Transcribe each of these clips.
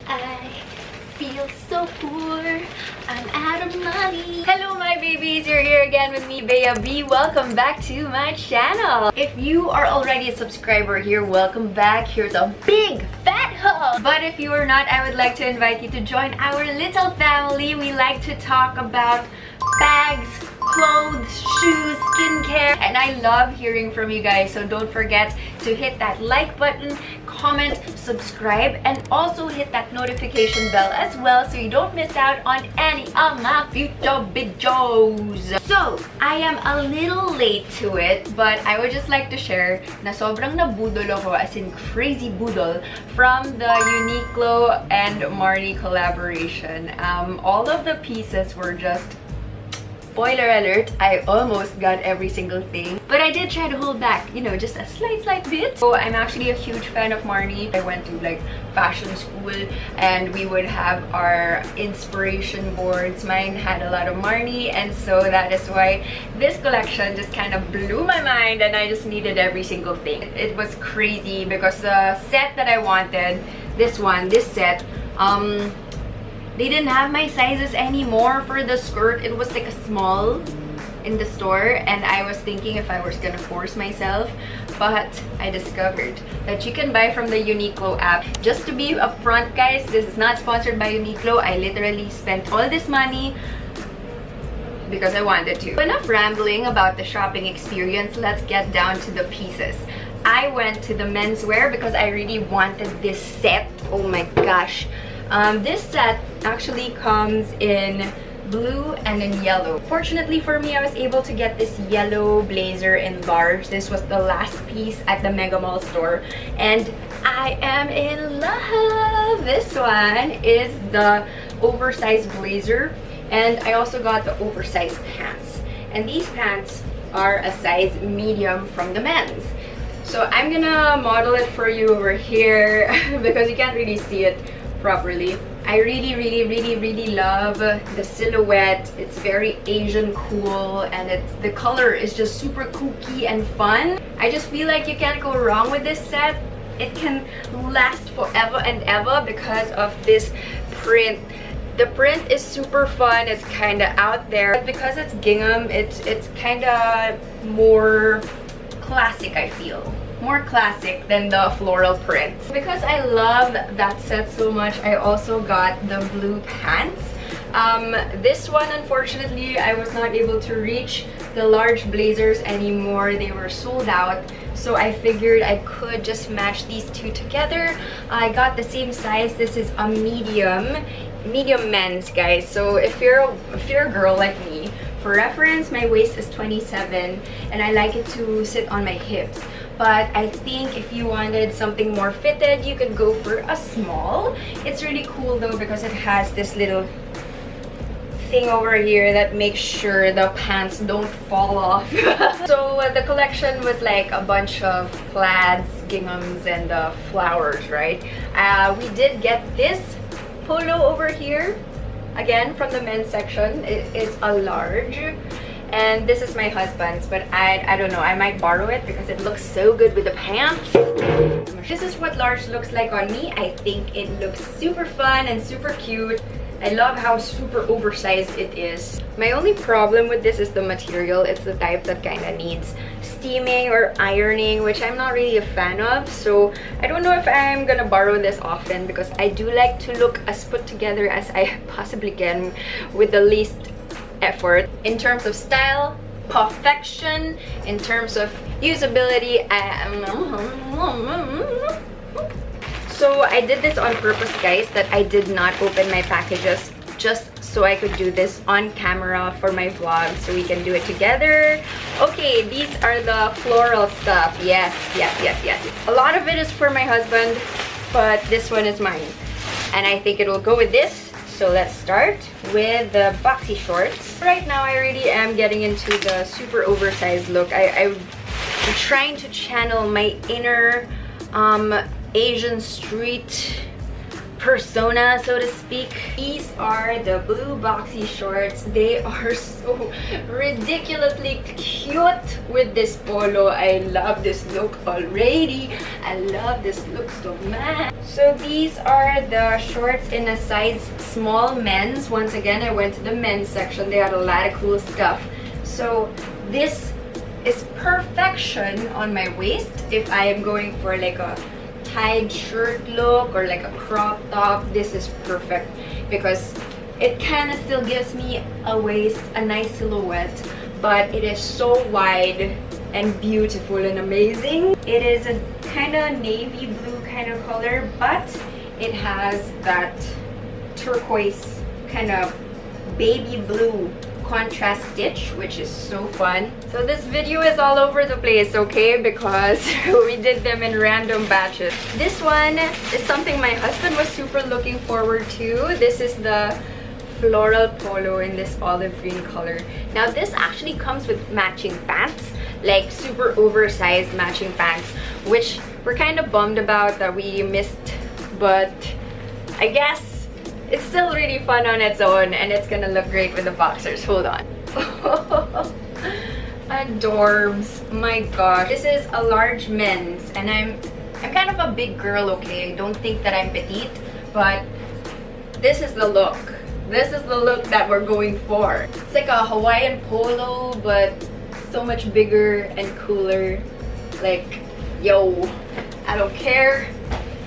I feel so poor, I'm out of money. Hello my babies, you're here again with me, Bea B. Welcome back to my channel. If you are already a subscriber here, welcome back. Here's a big fat hug. But if you are not, I would like to invite you to join our little family. We like to talk about bags, clothes, shoes, skincare, and I love hearing from you guys. So don't forget to hit that like button, comment, subscribe, and also hit that notification bell as well so you don't miss out on any of my future videos. So I am a little late to it, but I would just like to share na sobrang nabudol ako, as in crazy budol, from the Uniqlo and Marni collaboration. All of the pieces were just, spoiler alert, I almost got every single thing, but I did try to hold back, you know, just a slight bit. So I'm actually a huge fan of Marni. I went to like fashion school and we would have our inspiration boards. Mine had a lot of Marni, and so that is why this collection just kind of blew my mind and I just needed every single thing. It was crazy because the set that I wanted, this set, they didn't have my sizes anymore for the skirt. It was like a small in the store, and I was thinking if I was gonna force myself, but I discovered that you can buy from the Uniqlo app. Just to be upfront, guys, this is not sponsored by Uniqlo. I literally spent all this money because I wanted to. Enough rambling about the shopping experience. Let's get down to the pieces. I went to the menswear because I really wanted this set. Oh my gosh. This set actually comes in blue and in yellow. Fortunately for me, I was able to get this yellow blazer in large. This was the last piece at the Mega Mall store, and I am in love. This one is the oversized blazer, and I also got the oversized pants. And these pants are a size medium from the men's. So I'm gonna model it for you over here because you can't really see it properly. I really love the silhouette. It's very Asian cool, and the color is just super kooky and fun. I just feel like you can't go wrong with this set. It can last forever and ever because of this print. The print is super fun. It's kind of out there, but because it's gingham, it's kind of more classic, I feel. More classic than the floral print. Because I love that set so much, I also got the blue pants. This one, unfortunately, I was not able to reach the large blazers anymore. They were sold out, so I figured I could just match these two together. I got the same size. This is a medium men's, guys. So if you're a girl like me, for reference, my waist is 27 and I like it to sit on my hips. But I think if you wanted something more fitted, you could go for a small. It's really cool though because it has this little thing over here that makes sure the pants don't fall off. So the collection was like a bunch of plaids, ginghams, and flowers, right? We did get this polo over here, again from the men's section. It is a large. And this is my husband's, but I don't know, I might borrow it because it looks so good with the pants. This is what large looks like on me. I think it looks super fun and super cute. I love how super oversized it is. My only problem with this is the material. It's the type that kind of needs steaming or ironing, which I'm not really a fan of. So I don't know if I'm gonna borrow this often because I do like to look as put together as I possibly can with the least effort. In terms of style, perfection. In terms of usability, so I did this on purpose, guys, that I did not open my packages just so I could do this on camera for my vlog, so we can do it together. Okay, these are the floral stuff. Yes. A lot of it is for my husband, but this one is mine, and I think it will go with this. So let's start with the boxy shorts. Right now, I really am getting into the super oversized look. I'm trying to channel my inner Asian street persona, so to speak. These are the blue boxy shorts. They are so ridiculously cute with this polo. I love this look already. I love this look so much. So these are the shorts in a size small men's. Once again, I went to the men's section. They had a lot of cool stuff. So this is perfection on my waist if I am going for like a tied shirt look or like a crop top. This is perfect because it kind of still gives me a waist, a nice silhouette, but it is so wide and beautiful and amazing. It is a kind of navy blue kind of color, but it has that turquoise kind of baby blue contrast stitch, which is so fun. So this video is all over the place, okay, because we did them in random batches. This one is something my husband was super looking forward to. This is the Floral Polo in this olive green color. Now this actually comes with matching pants, like super oversized matching pants, which we're kind of bummed about that we missed, but I guess it's still really fun on its own, and it's gonna look great with the boxers. Hold on. Adorbs. My gosh. This is a large men's, and I'm kind of a big girl, okay? Don't think that I'm petite, but this is the look. This is the look that we're going for. It's like a Hawaiian polo, but so much bigger and cooler. Like, yo, I don't care.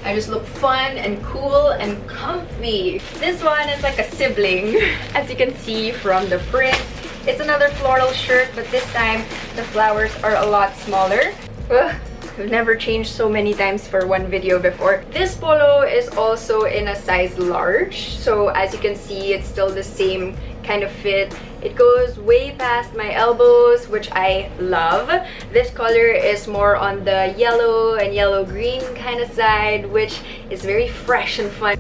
I just look fun and cool and comfy. This one is like a sibling, as you can see from the print. It's another floral shirt, but this time the flowers are a lot smaller. Ugh, I've never changed so many times for one video before. This polo is also in a size large, so as you can see, it's still the same kind of fit. It goes way past my elbows, which I love. This color is more on the yellow and yellow-green kind of side, which is very fresh and fun.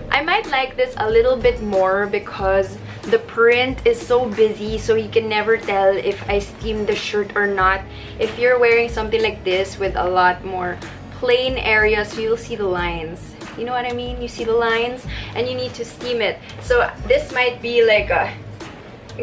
I might like this a little bit more because the print is so busy, so you can never tell if I steam the shirt or not. If you're wearing something like this with a lot more plain areas, you'll see the lines. You know what I mean? You see the lines and you need to steam it. So this might be like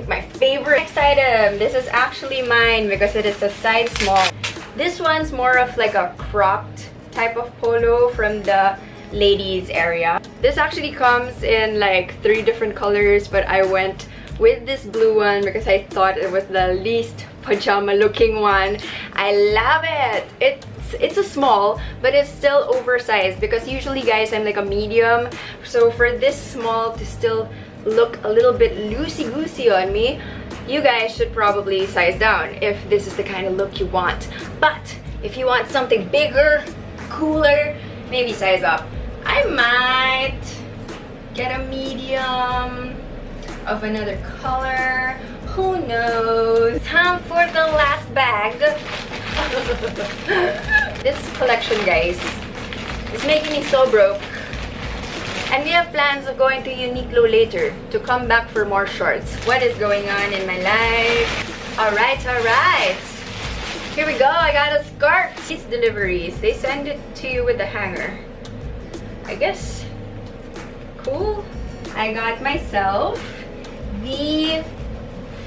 my favorite. Next item. This is actually mine because it is a size small. This one's more of like a cropped type of polo from the ladies area. This actually comes in like 3 different colors, but I went with this blue one because I thought it was the least pajama looking one. I love it. It's a small, but it's still oversized because usually, guys, I'm like a medium. So for this small to still look a little bit loosey-goosey on me, you guys should probably size down if this is the kind of look you want. But if you want something bigger, cooler, maybe size up. I might get a medium of another color. Who knows? Time for the last bag. This collection, guys, is making me so broke. And we have plans of going to Uniqlo later to come back for more shorts. What is going on in my life? Alright. Here we go. I got a skirt. These deliveries, they send it to you with a hanger. I guess. Cool. I got myself the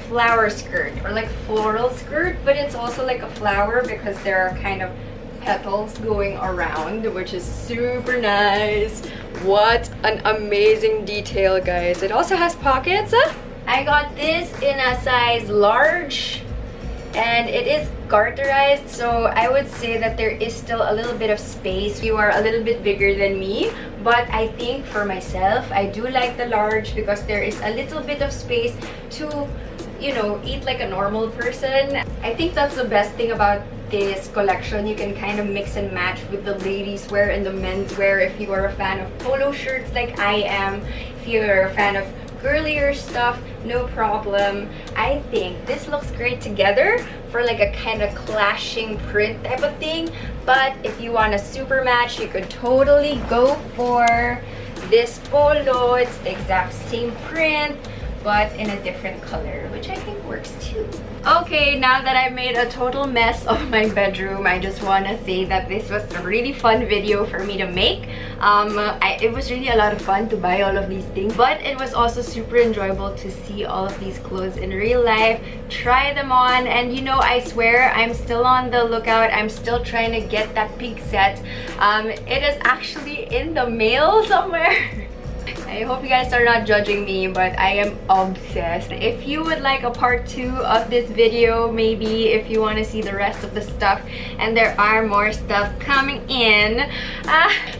flower skirt, or like floral skirt, but it's also like a flower because there are kind of petals going around, which is super nice. What an amazing detail, guys. It also has pockets. I got this in a size large, and it is garterized, so I would say that there is still a little bit of space. You are a little bit bigger than me, but I think for myself, I do like the large because there is a little bit of space to, you know, eat like a normal person. I think that's the best thing about this collection. You can kind of mix and match with the ladies wear and the men's wear if you are a fan of polo shirts like I am. If you're a fan of girlier stuff, no problem. I think this looks great together for like a kind of clashing print type of thing. But if you want a super match, you could totally go for this polo. It's the exact same print, but in a different color, which I think works too. Okay, now that I've made a total mess of my bedroom, I just want to say that this was a really fun video for me to make. It was really a lot of fun to buy all of these things, but it was also super enjoyable to see all of these clothes in real life, try them on, and you know, I swear I'm still on the lookout. I'm still trying to get that pink set. It is actually in the mail somewhere. I hope you guys are not judging me, but I am obsessed. If you would like a part 2 of this video, maybe if you want to see the rest of the stuff, and there are more stuff coming in,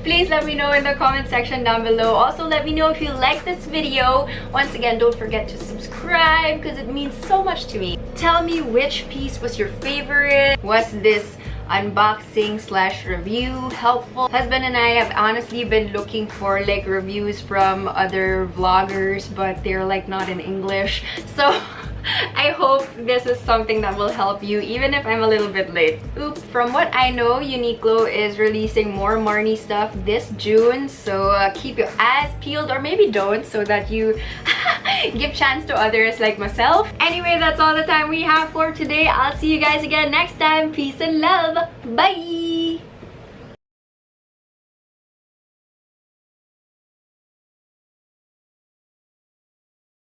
please let me know in the comment section down below. Also, let me know if you like this video. Once again, don't forget to subscribe because it means so much to me. Tell me which piece was your favorite. Was this unboxing slash review helpful? Husband and I have honestly been looking for like reviews from other vloggers, but they're like not in English, so I hope this is something that will help you, even if I'm a little bit late. Oops. From what I know, Uniqlo is releasing more Marni stuff this June, so keep your eyes peeled, or maybe don't, so that you give chance to others like myself. Anyway, that's all the time we have for today. I'll see you guys again next time. Peace and love. Bye!